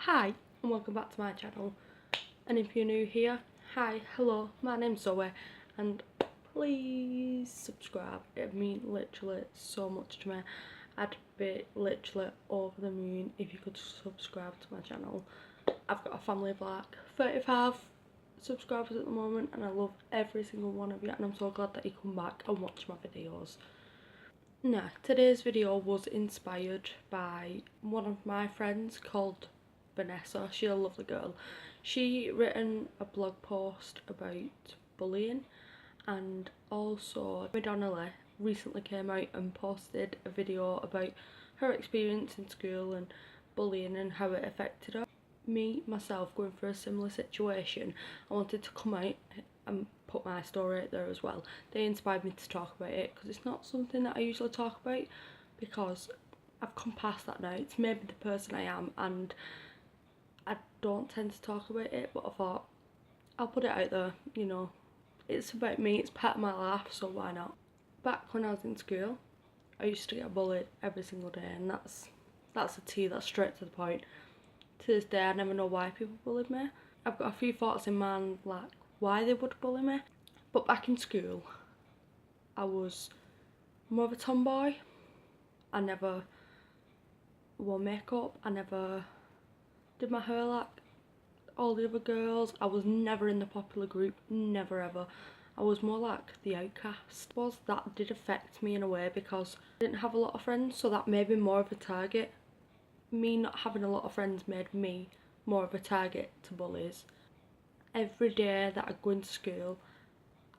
Hi and welcome back to my channel, and if you're new here, hi, hello, my name's Zoe and please subscribe. It would mean literally so much to me. I'd be literally over the moon if you could subscribe to my channel. I've got a family of like 35 subscribers at the moment and I love every single one of you, and I'm so glad that you come back and watch my videos. Now, today's video was inspired by one of my friends called Vanessa. She's a lovely girl. She written a blog post about bullying, and also Zoemariewally recently came out and posted a video about her experience in school and bullying and how it affected her. Me, myself, going through a similar situation, I wanted to come out and put my story out there as well. They inspired me to talk about it because it's not something that I usually talk about, because I've come past that now. It's made me the person I am and I don't tend to talk about it, but I thought I'll put it out there, you know. It's about me, it's part of my life, so why not? Back when I was in school, I used to get bullied every single day, and that's a T, that's straight to the point. To this day I never know why people bullied me. I've got a few thoughts in mind like why they would bully me. But back in school I was more of a tomboy. I never wore makeup, I never did my hair like all the other girls. I was never in the popular group, never ever. I was more like the outcast. That did affect me in a way because I didn't have a lot of friends, so that made me more of a target. Me not having a lot of friends made me more of a target to bullies. Every day that I'd go into school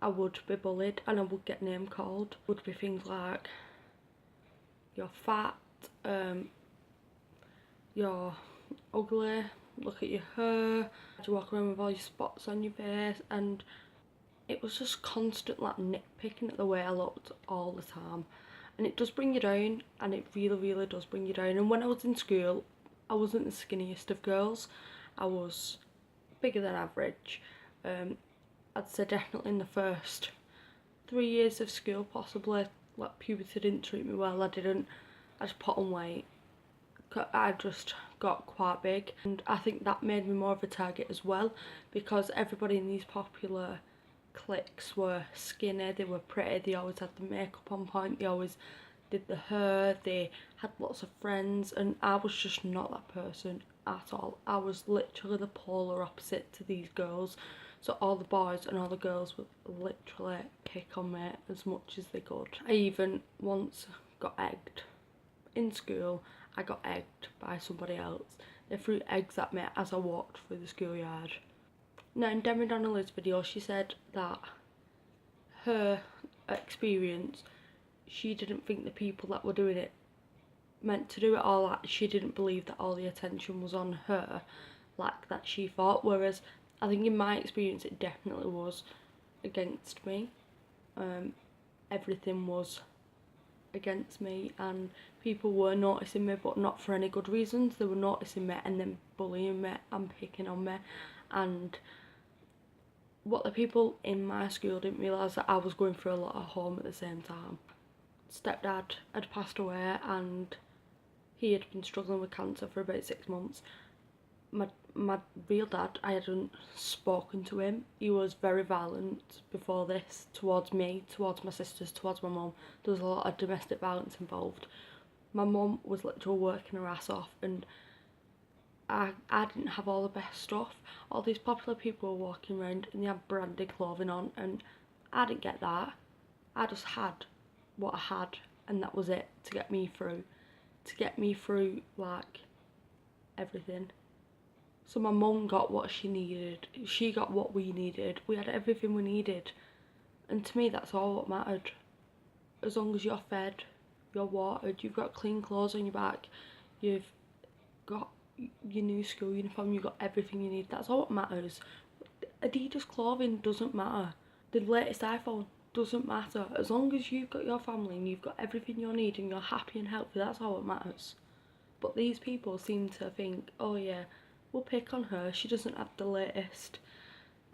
I would be bullied and I would get name called. It would be things like you're fat, you're ugly, look at your hair, you walk around with all your spots on your face, and it was just constant like nitpicking at the way I looked all the time. And it does bring you down, and it really does bring you down. And when I was in school I wasn't the skinniest of girls, I was bigger than average. I'd say definitely in the first 3 years of school possibly, like puberty didn't treat me well. I just put on weight. I just got quite big, and I think that made me more of a target as well, because everybody in these popular cliques were skinny, they were pretty, they always had the makeup on point, they always did the hair, they had lots of friends, and I was just not that person at all. I was literally the polar opposite to these girls. So all the boys and all the girls would literally pick on me as much as they could. I even once got egged. In school, I got egged by somebody else. They threw eggs at me as I walked through the schoolyard. Now in Demi Donnelly's video, she said that her experience, she didn't think the people that were doing it meant to do it, all that she didn't believe that all the attention was on her like that she thought, whereas I think in my experience it definitely was against me. Everything was against me and people were noticing me, but not for any good reasons. They were noticing me and then bullying me and picking on me. And what the people in my school didn't realise, that I was going through a lot at home at the same time. Stepdad had passed away and he had been struggling with cancer for about 6 months. My real dad, I hadn't spoken to him. He was very violent before this towards me, towards my sisters, towards my mum. There was a lot of domestic violence involved. My mum was literally working her ass off, and I didn't have all the best stuff. All these popular people were walking around and they had branded clothing on, and I didn't get that. I just had what I had, and that was it to get me through. To get me through like everything. So my mum got what she needed, she got what we needed, we had everything we needed. And to me that's all what mattered. As long as you're fed, you're watered, you've got clean clothes on your back, you've got your new school uniform, you've got everything you need, that's all what matters. Adidas clothing doesn't matter, the latest iPhone doesn't matter. As long as you've got your family and you've got everything you need and you're happy and healthy, that's all that matters. But these people seem to think, oh yeah, we'll pick on her, she doesn't have the latest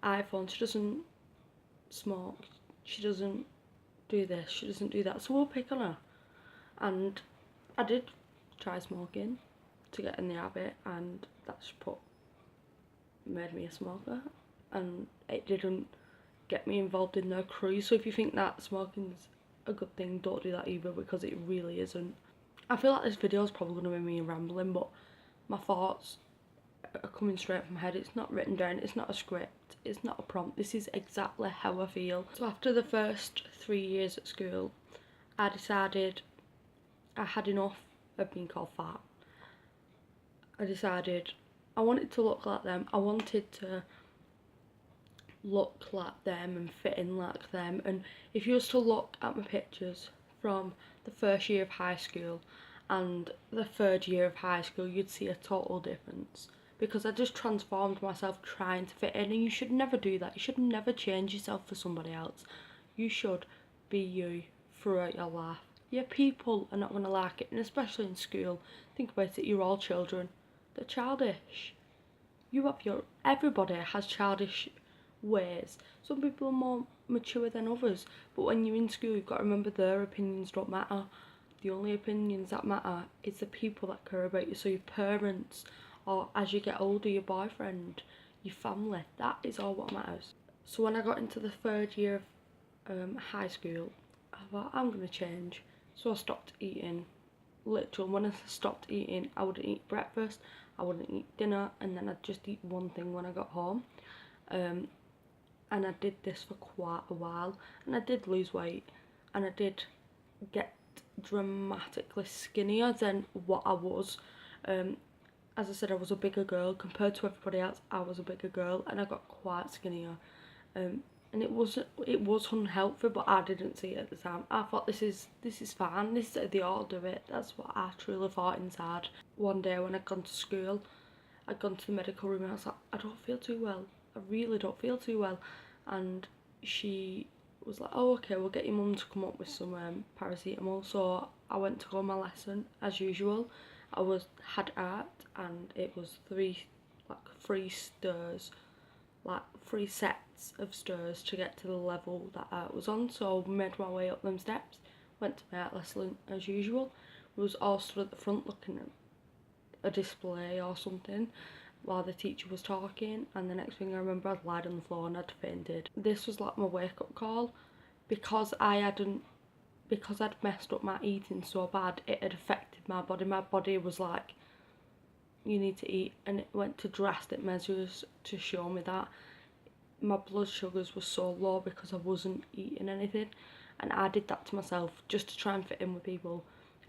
iPhone, she doesn't smoke, she doesn't do this, she doesn't do that, so we'll pick on her. And I did try smoking to get in the habit, and that that's made me a smoker, and it didn't get me involved in their crew. So if you think that smoking's a good thing, don't do that either, because it really isn't. I feel like this video is probably going to be me rambling, but my thoughts are coming straight from my head. It's not written down, it's not a script, it's not a prompt, this is exactly how I feel. So after the first 3 years at school, I decided I had enough of being called fat. I decided I wanted to look like them. I wanted to look like them and fit in like them. And if you was to look at my pictures from the first year of high school and the third year of high school, you'd see a total difference, because I just transformed myself trying to fit in. And you should never do that. You should never change yourself for somebody else. You should be you throughout your life. Yeah, people are not going to like it, and especially in school. Think about it, you're all children. They're childish. Everybody has childish ways. Some people are more mature than others, but when you're in school, you've got to remember their opinions don't matter. The only opinions that matter is the people that care about you. So your parents, or as you get older, your boyfriend, your family. That is all what matters. So when I got into the third year of high school, I thought, I'm going to change. So I stopped eating. Literally, when I stopped eating, I wouldn't eat breakfast, I wouldn't eat dinner, and then I'd just eat one thing when I got home. And I did this for quite a while, and I did lose weight, and I did get dramatically skinnier than what I was. As I said, I was a bigger girl compared to everybody else. I was a bigger girl, and I got quite skinnier. And it was unhealthy, but I didn't see it at the time. I thought, this is fine, they all do it. That's what I truly thought inside. One day when I'd gone to school, I'd gone to the medical room, and I was like, I don't feel too well. I really don't feel too well. And she was like, oh, okay, we'll get your mum to come up with some paracetamol. So I went to go on my lesson as usual. I had art, and it was three stairs, like 3 sets of stairs to get to the level that I was on. So we made my way up them steps, went to my art lesson as usual. We was all stood at the front looking at a display or something while the teacher was talking, and the next thing I remember, I'd lied on the floor and I'd fainted. This was like my wake-up call, because I'd messed up my eating so bad, it had affected my body. My body was like, you need to eat, and it went to drastic measures to show me that. My blood sugars were so low because I wasn't eating anything, and I did that to myself just to try and fit in with people.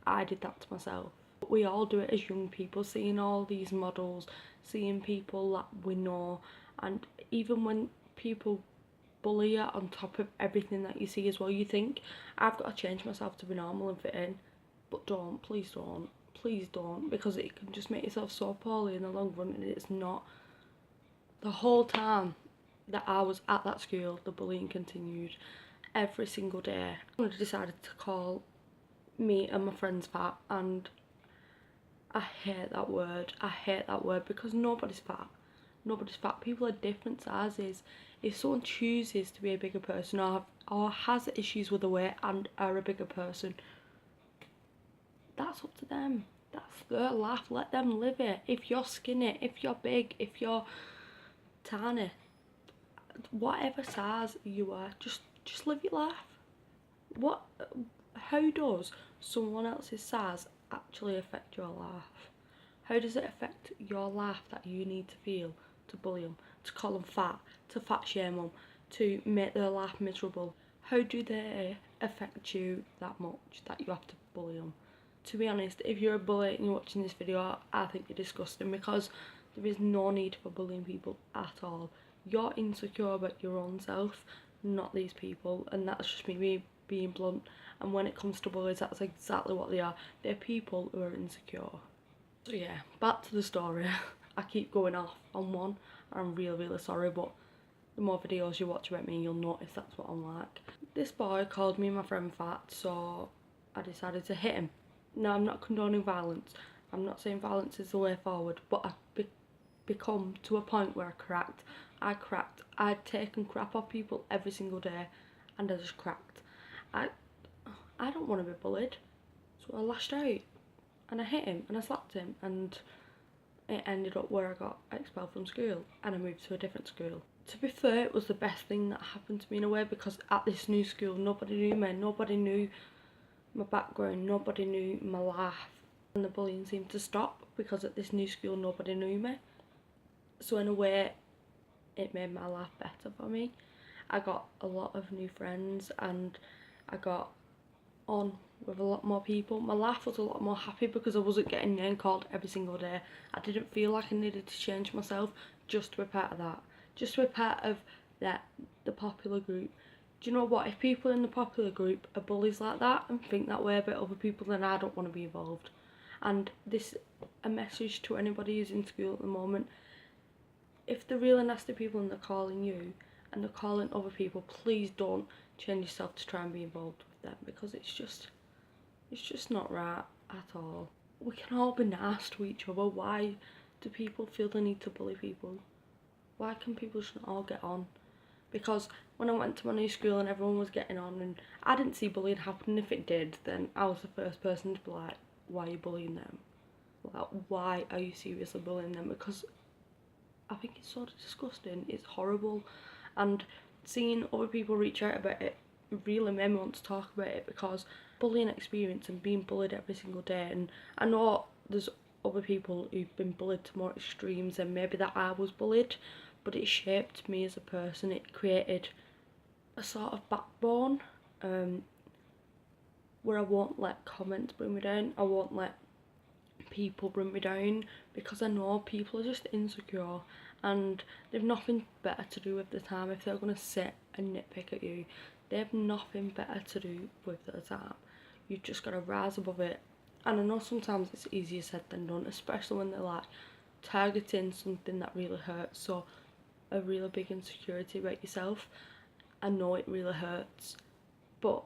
I did that to myself. But we all do it as young people, seeing all these models, seeing people that we know, and even when people bully you on top of everything that you see as well, you think, I've got to change myself to be normal and fit in. But don't, please don't, because it can just make yourself so poorly in the long run, and it's not. The whole time that I was at that school, the bullying continued every single day. I decided to call me and my friends fat, and I hate that word. I hate that word, because nobody's fat. Nobody's fat. People are different sizes. If someone chooses to be a bigger person, or has issues with the weight and are a bigger person, that's up to them. That's their life. Let them live it. If you're skinny, if you're big, if you're tiny, whatever size you are, just live your life. How does someone else's size actually affect your life? How does it affect your life that you need to feel to bully them, to call them fat, to fat shame them, to make their life miserable? How do they affect you that much that you have to bully them? To be honest, if you're a bully and you're watching this video, I think you're disgusting, because there is no need for bullying people at all. You're insecure about your own self, not these people, and that's just me being blunt. And when it comes to bullies, that's exactly what they are. They're people who are insecure. So yeah, back to the story. I keep going off on one, and I'm really sorry, but the more videos you watch about me, you'll notice that's what I'm like. This boy called me and my friend fat, so I decided to hit him. Now, I'm not condoning violence. I'm not saying violence is the way forward, but I've become to a point where I cracked. I'd taken crap off people every single day, and I just cracked. I don't want to be bullied, so I lashed out, and I hit him, and I slapped him, and it ended up where I got expelled from school and I moved to a different school. To be fair, it was the best thing that happened to me in a way, because at this new school nobody knew me, nobody knew my background, nobody knew my life, and the bullying seemed to stop because at this new school nobody knew me. So in a way it made my life better for me. I got a lot of new friends and I got on with a lot more people. My life was a lot more happy because I wasn't getting name called every single day. I didn't feel like I needed to change myself just to be part of that, just to be part of the popular group. Do you know what, if people in the popular group are bullies like that and think that way about other people, then I don't want to be involved. And this a message to anybody who's in school at the moment: if they're really nasty people and they're calling you and they're calling other people, please don't change yourself to try and be involved with them, because it's just not right at all. We can all be nice to each other. Why do people feel the need to bully people? Why can people just not all get on? Because when I went to my new school and everyone was getting on and I didn't see bullying happen, if it did, then I was the first person to be like, why are you bullying them? Like, why are you seriously bullying them? Because I think it's sort of disgusting, it's horrible, and seeing other people reach out about it really made me want to talk about it, because bullying experience and being bullied every single day, and I know there's other people who've been bullied to more extremes and maybe that I was bullied, but it shaped me as a person. It created a sort of backbone, where I won't let comments bring me down, I won't let people bring me down, because I know people are just insecure and they've nothing better to do with their time. If they're going to sit and nitpick at you, they have nothing better to do with their time. You've just got to rise above it. And I know sometimes it's easier said than done, especially when they're like targeting something that really hurts, so a really big insecurity about yourself. I know it really hurts, but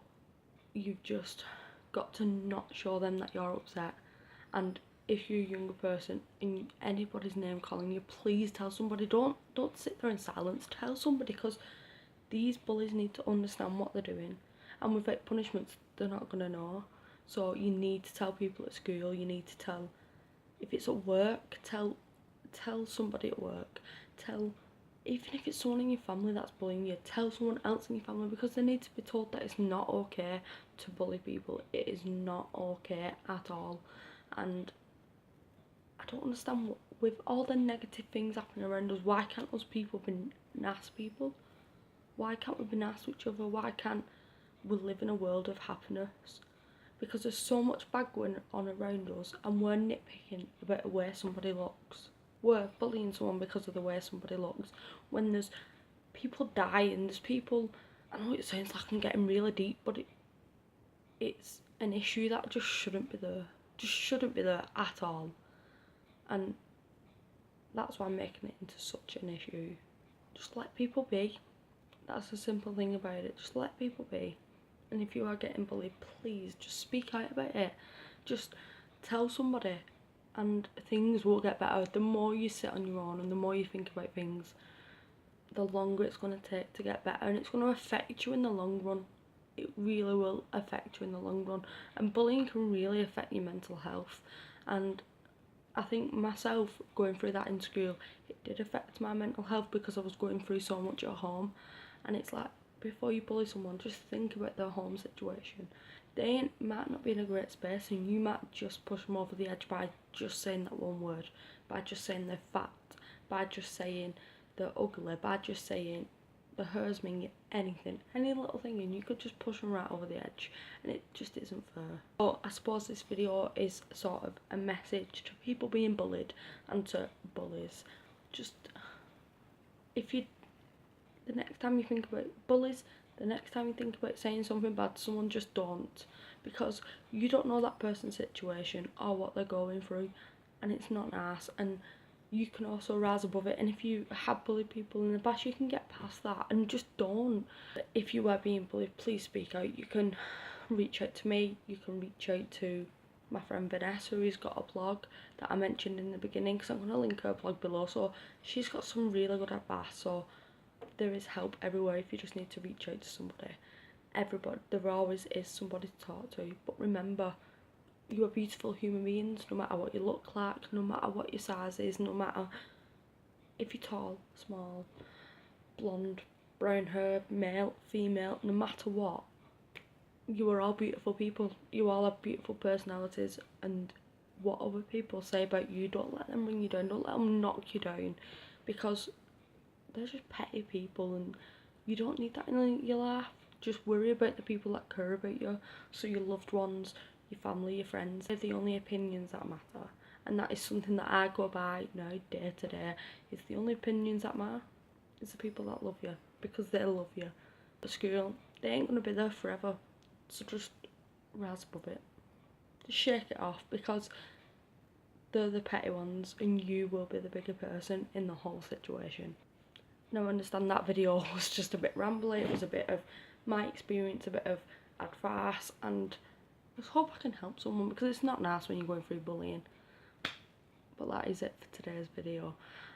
you've just got to not show them that you're upset. And if you're a younger person and anybody's name calling you, please tell somebody. Don't sit there in silence. Tell somebody, because these bullies need to understand what they're doing, and without punishments they're not going to know. So you need to tell people at school, you need to tell, if it's at work, tell somebody at work, tell, even if it's someone in your family that's bullying you, tell someone else in your family, because they need to be told that it's not okay to bully people. It is not okay at all. And I don't understand, with all the negative things happening around us, why can't us people be nice people? Why can't we be nice to each other? Why can't we live in a world of happiness? Because there's so much bad going on around us and we're nitpicking about the way somebody looks. We're bullying someone because of the way somebody looks. When there's people dying, there's people, I know it sounds like I'm getting really deep, but it's an issue that just shouldn't be there. Just shouldn't be there at all. And that's why I'm making it into such an issue. Just let people be. That's the simple thing about it. Just let people be. And if you are getting bullied, please just speak out about it. Just tell somebody and things will get better. The more you sit on your own and the more you think about things, the longer it's going to take to get better, and it's going to affect you in the long run. It really will affect you in the long run, and bullying can really affect your mental health. And I think myself going through that in school, it did affect my mental health because I was going through so much at home. And it's like, before you bully someone, just think about their home situation. They might not be in a great space and you might just push them over the edge by just saying that one word, by just saying they're fat, by just saying they're ugly, by just saying the hers mean anything, any little thing, and you could just push them right over the edge, and it just isn't fair. But I suppose this video is sort of a message to people being bullied and to bullies. Just, if you, the next time you think about bullies, the next time you think about saying something bad to someone, just don't, because you don't know that person's situation or what they're going through, and it's not nice. And you can also rise above it, and if you have bullied people in the past, you can get past that and just don't. If you are being bullied, please speak out. You can reach out to me, you can reach out to my friend Vanessa, who's got a blog that I mentioned in the beginning, because I'm going to link her blog below. So she's got some really good advice, so there is help everywhere if you just need to reach out to somebody. Everybody, there always is somebody to talk to. But remember, you are beautiful human beings, no matter what you look like, no matter what your size is, no matter if you're tall, small, blonde, brown hair, male, female, no matter what. You are all beautiful people. You all have beautiful personalities, and what other people say about you, don't let them bring you down. Don't let them knock you down, because they're just petty people, and you don't need that in your life. Just worry about the people that care about you. So your loved ones, your family, your friends. They're the only opinions that matter, and that is something that I go by now, day to day. It's the only opinions that matter. It's the people that love you, because they love you. At school, they ain't gonna be there forever. So just rise above it. Just shake it off, because they're the petty ones and you will be the bigger person in the whole situation. Now I understand that video was just a bit rambly. It was a bit of my experience, a bit of advice, and I just hope I can help someone, because it's not nice when you're going through bullying. But that is it for today's video,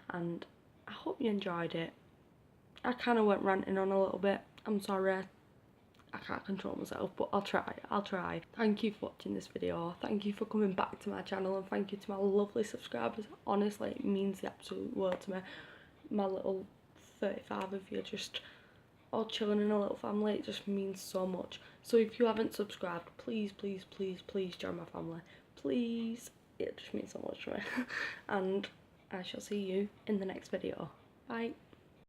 and I hope you enjoyed it. I kind of went ranting on a little bit. I'm sorry. I can't control myself, but I'll try. Thank you for watching this video. Thank you for coming back to my channel, and thank you to my lovely subscribers. Honestly, it means the absolute world to me. My little 35 of you just all chilling in a little family. It just means so much. So if you haven't subscribed, please, please, please, please join my family. Please. It just means so much to me. And I shall see you in the next video. Bye.